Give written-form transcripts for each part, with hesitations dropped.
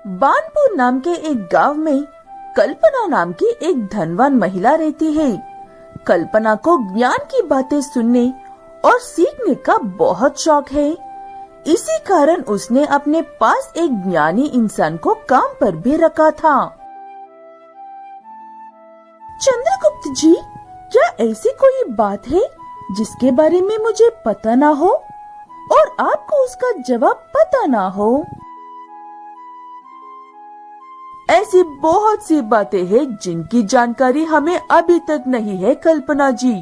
बानपुर नाम के एक गांव में कल्पना नाम की एक धनवान महिला रहती है। कल्पना को ज्ञान की बातें सुनने और सीखने का बहुत शौक है। इसी कारण उसने अपने पास एक ज्ञानी इंसान को काम पर भी रखा था। चंद्रगुप्त जी, क्या ऐसी कोई बात है जिसके बारे में मुझे पता ना हो और आपको उसका जवाब पता ना हो? ऐसी बहुत सी बातें हैं जिनकी जानकारी हमें अभी तक नहीं है कल्पना जी।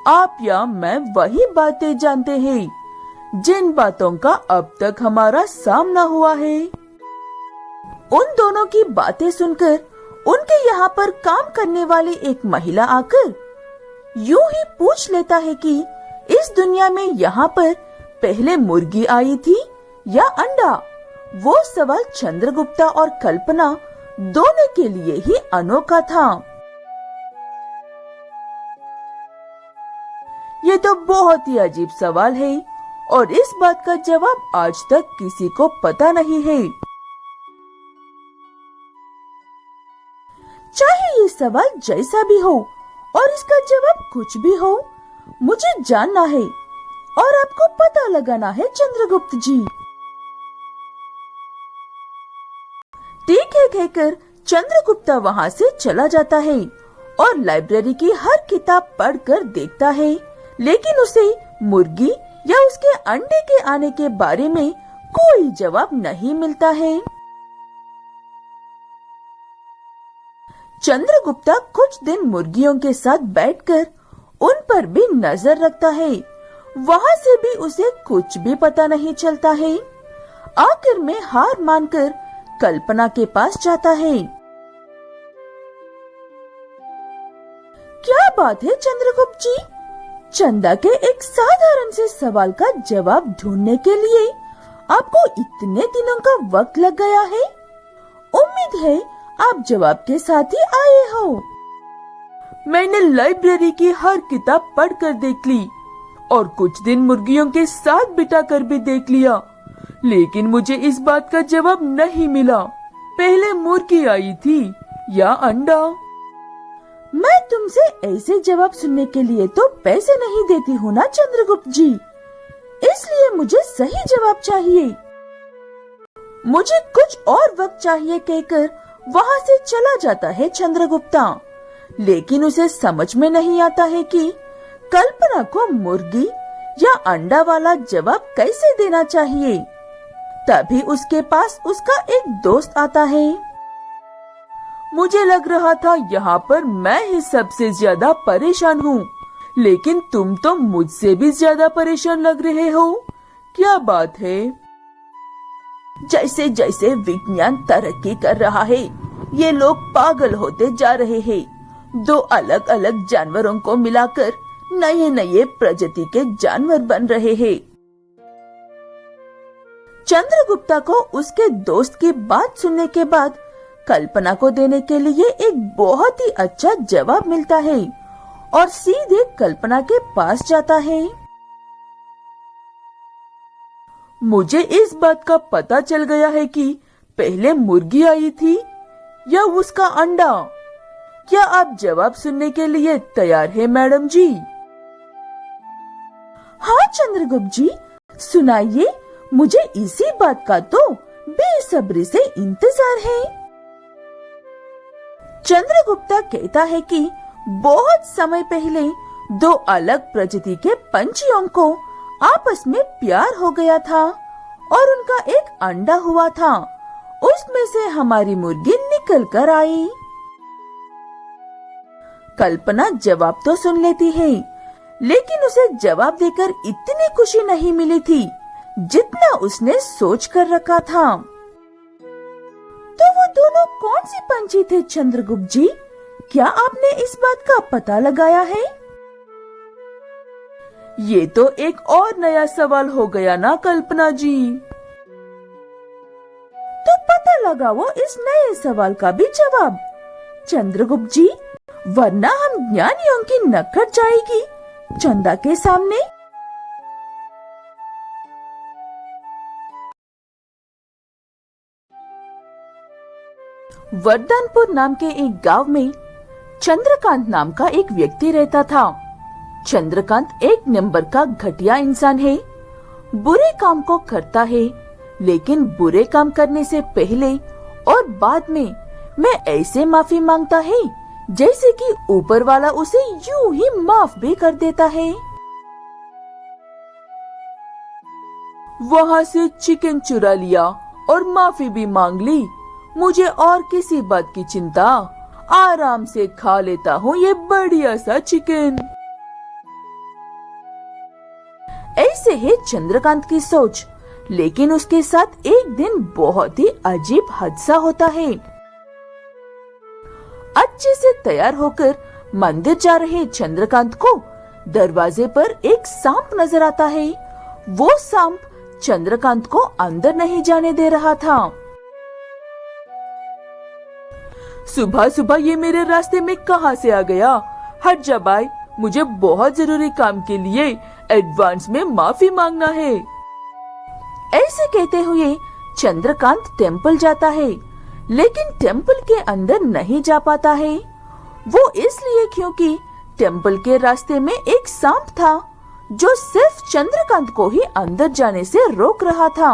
आप या मैं वही बातें जानते हैं जिन बातों का अब तक हमारा सामना हुआ है। उन दोनों की बातें सुनकर उनके यहाँ पर काम करने वाली एक महिला आकर यूं ही पूछ लेता है कि इस दुनिया में यहाँ पर पहले मुर्गी आई थी या अंडा? वो सवाल चंद्रगुप्ता और कल्पना दोनों के लिए ही अनोखा था। ये तो बहुत ही अजीब सवाल है और इस बात का जवाब आज तक किसी को पता नहीं है। चाहे ये सवाल जैसा भी हो और इसका जवाब कुछ भी हो, मुझे जानना है और आपको पता लगाना है चंद्रगुप्त जी। ठीक है कहकर चंद्रगुप्ता वहाँ से चला जाता है और लाइब्रेरी की हर किताब पढ़कर देखता है, लेकिन उसे मुर्गी या उसके अंडे के आने के बारे में कोई जवाब नहीं मिलता है। चंद्रगुप्ता कुछ दिन मुर्गियों के साथ बैठकर उन पर भी नजर रखता है। वहाँ से भी उसे कुछ भी पता नहीं चलता है। आखिर में हार मानकर कल्पना के पास जाता है। क्या बात है चंद्रगुप्त जी, चंदा के एक साधारण से सवाल का जवाब ढूंढने के लिए आपको इतने दिनों का वक्त लग गया है। उम्मीद है आप जवाब के साथ ही आए हो। मैंने लाइब्रेरी की हर किताब पढ़कर देख ली और कुछ दिन मुर्गियों के साथ बिताकर भी देख लिया, लेकिन मुझे इस बात का जवाब नहीं मिला, पहले मुर्गी आई थी या अंडा। मैं तुमसे ऐसे जवाब सुनने के लिए तो पैसे नहीं देती हूँ ना चंद्रगुप्त जी, इसलिए मुझे सही जवाब चाहिए। मुझे कुछ और वक्त चाहिए कहकर वहाँ से चला जाता है चंद्रगुप्ता, लेकिन उसे समझ में नहीं आता है कि कल्पना को मुर्गी या अंडा वाला जवाब कैसे देना चाहिए। तभी उसके पास उसका एक दोस्त आता है। मुझे लग रहा था यहाँ पर मैं ही सबसे ज्यादा परेशान हूँ, लेकिन तुम तो मुझसे भी ज्यादा परेशान लग रहे हो। क्या बात है? जैसे जैसे विज्ञान तरक्की कर रहा है, ये लोग पागल होते जा रहे हैं। दो अलग अलग जानवरों को मिलाकर नए नए प्रजाति के जानवर बन रहे हैं। चंद्रगुप्ता को उसके दोस्त की बात सुनने के बाद कल्पना को देने के लिए एक बहुत ही अच्छा जवाब मिलता है और सीधे कल्पना के पास जाता है। मुझे इस बात का पता चल गया है कि पहले मुर्गी आई थी या उसका अंडा। क्या आप जवाब सुनने के लिए तैयार हैं मैडम जी? हाँ चंद्रगुप्त जी, सुनाइए, मुझे इसी बात का तो बेसब्री से इंतजार है। चंद्रगुप्ता कहता है कि बहुत समय पहले दो अलग प्रजाति के पंछियों को आपस में प्यार हो गया था और उनका एक अंडा हुआ था। उसमें से हमारी मुर्गी निकल कर आई। कल्पना जवाब तो सुन लेती है, लेकिन उसे जवाब देकर इतनी खुशी नहीं मिली थी जितना उसने सोच कर रखा था। तो वो दोनों कौन सी पंछी थे चंद्रगुप्त जी? क्या आपने इस बात का पता लगाया है? ये तो एक और नया सवाल हो गया ना कल्पना जी। तो पता लगाओ इस नए सवाल का भी जवाब चंद्रगुप्त जी, वरना हम ज्ञानियों की नक कट जाएगी चंदा के सामने। वरदानपुर नाम के एक गांव में चंद्रकांत नाम का एक व्यक्ति रहता था। चंद्रकांत एक नंबर का घटिया इंसान है। बुरे काम को करता है, लेकिन बुरे काम करने से पहले और बाद में मैं ऐसे माफी मांगता है जैसे कि ऊपर वाला उसे यूं ही माफ भी कर देता है। वहाँ से चिकन चुरा लिया और माफी भी मांग ली। मुझे और किसी बात की चिंता, आराम से खा लेता हूँ ये बढ़िया सा चिकन। ऐसे है चंद्रकांत की सोच, लेकिन उसके साथ एक दिन बहुत ही अजीब हादसा होता है। अच्छे से तैयार होकर मंदिर जा रहे चंद्रकांत को दरवाजे पर एक सांप नजर आता है। वो सांप चंद्रकांत को अंदर नहीं जाने दे रहा था। सुबह सुबह ये मेरे रास्ते में कहां से आ गया? हट जा भाई, मुझे बहुत जरूरी काम के लिए एडवांस में माफी मांगना है। ऐसे कहते हुए चंद्रकांत टेम्पल जाता है, लेकिन टेम्पल के अंदर नहीं जा पाता है। वो इसलिए क्योंकि टेम्पल के रास्ते में एक सांप था जो सिर्फ चंद्रकांत को ही अंदर जाने से रोक रहा था।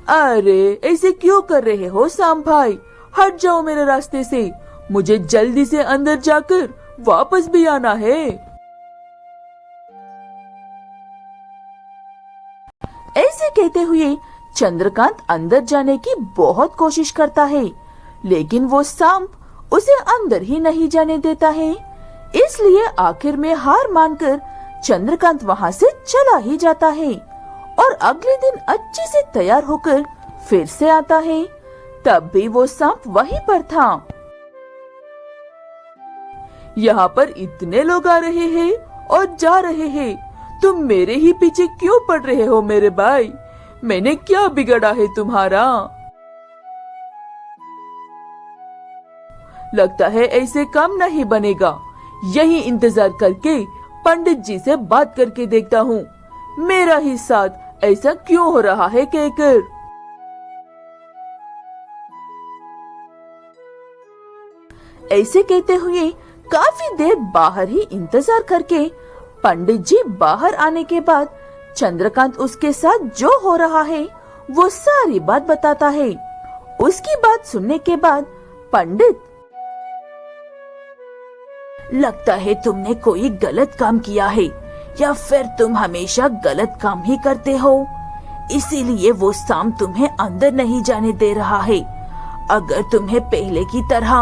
अरे ऐसे क्यों कर रहे हो सांप भाई? हट जाओ मेरे रास्ते से, मुझे जल्दी से अंदर जाकर वापस भी आना है। ऐसे कहते हुए चंद्रकांत अंदर जाने की बहुत कोशिश करता है, लेकिन वो सांप उसे अंदर ही नहीं जाने देता है। इसलिए आखिर में हार मानकर चंद्रकांत वहाँ से चला ही जाता है और अगले दिन अच्छे से तैयार होकर फिर से आता है। तब भी वो सांप वहीं पर था। यहाँ पर इतने लोग आ रहे हैं और जा रहे हैं, तुम मेरे ही पीछे क्यों पड़ रहे हो मेरे भाई? मैंने क्या बिगड़ा है तुम्हारा? लगता है ऐसे काम नहीं बनेगा। यही इंतजार करके पंडित जी से बात करके देखता हूँ, मेरा ही साथ ऐसा क्यों हो रहा है कहकर। ऐसे कहते हुए काफी देर बाहर ही इंतजार करके पंडित जी बाहर आने के बाद चंद्रकांत उसके साथ जो हो रहा है वो सारी बात बताता है। उसकी बात सुनने के बाद पंडित, लगता है तुमने कोई गलत काम किया है, या फिर तुम हमेशा गलत काम ही करते हो, इसीलिए वो सांप तुम्हें अंदर नहीं जाने दे रहा है। अगर तुम्हें पहले की तरह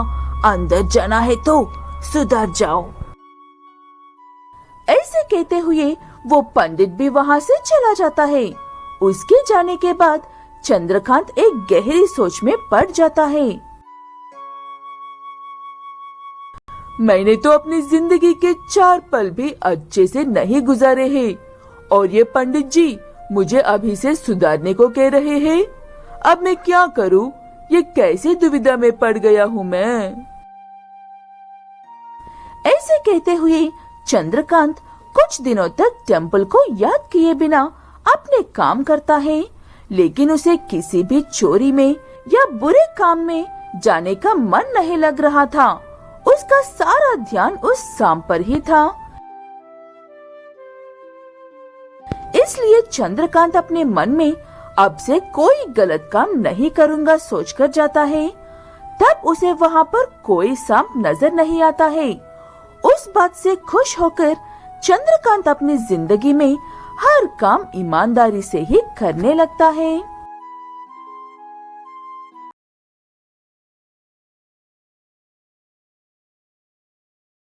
अंदर जाना है तो सुधर जाओ। ऐसे कहते हुए वो पंडित भी वहाँ से चला जाता है। उसके जाने के बाद चंद्रकांत एक गहरी सोच में पड़ जाता है। मैंने तो अपनी जिंदगी के 4 पल भी अच्छे से नहीं गुजारे हैं और ये पंडित जी मुझे अभी से सुधारने को कह रहे हैं। अब मैं क्या करूं? ये कैसी दुविधा में पड़ गया हूं मैं। ऐसे कहते हुए चंद्रकांत कुछ दिनों तक टेम्पल को याद किए बिना अपने काम करता है, लेकिन उसे किसी भी चोरी में या बुरे काम में जाने का मन नहीं लग रहा था। उसका सारा ध्यान उस सांप पर ही था। इसलिए चंद्रकांत अपने मन में अब से कोई गलत काम नहीं करूंगा सोचकर जाता है। तब उसे वहाँ पर कोई सांप नजर नहीं आता है। उस बात से खुश होकर चंद्रकांत अपनी जिंदगी में हर काम ईमानदारी से ही करने लगता है।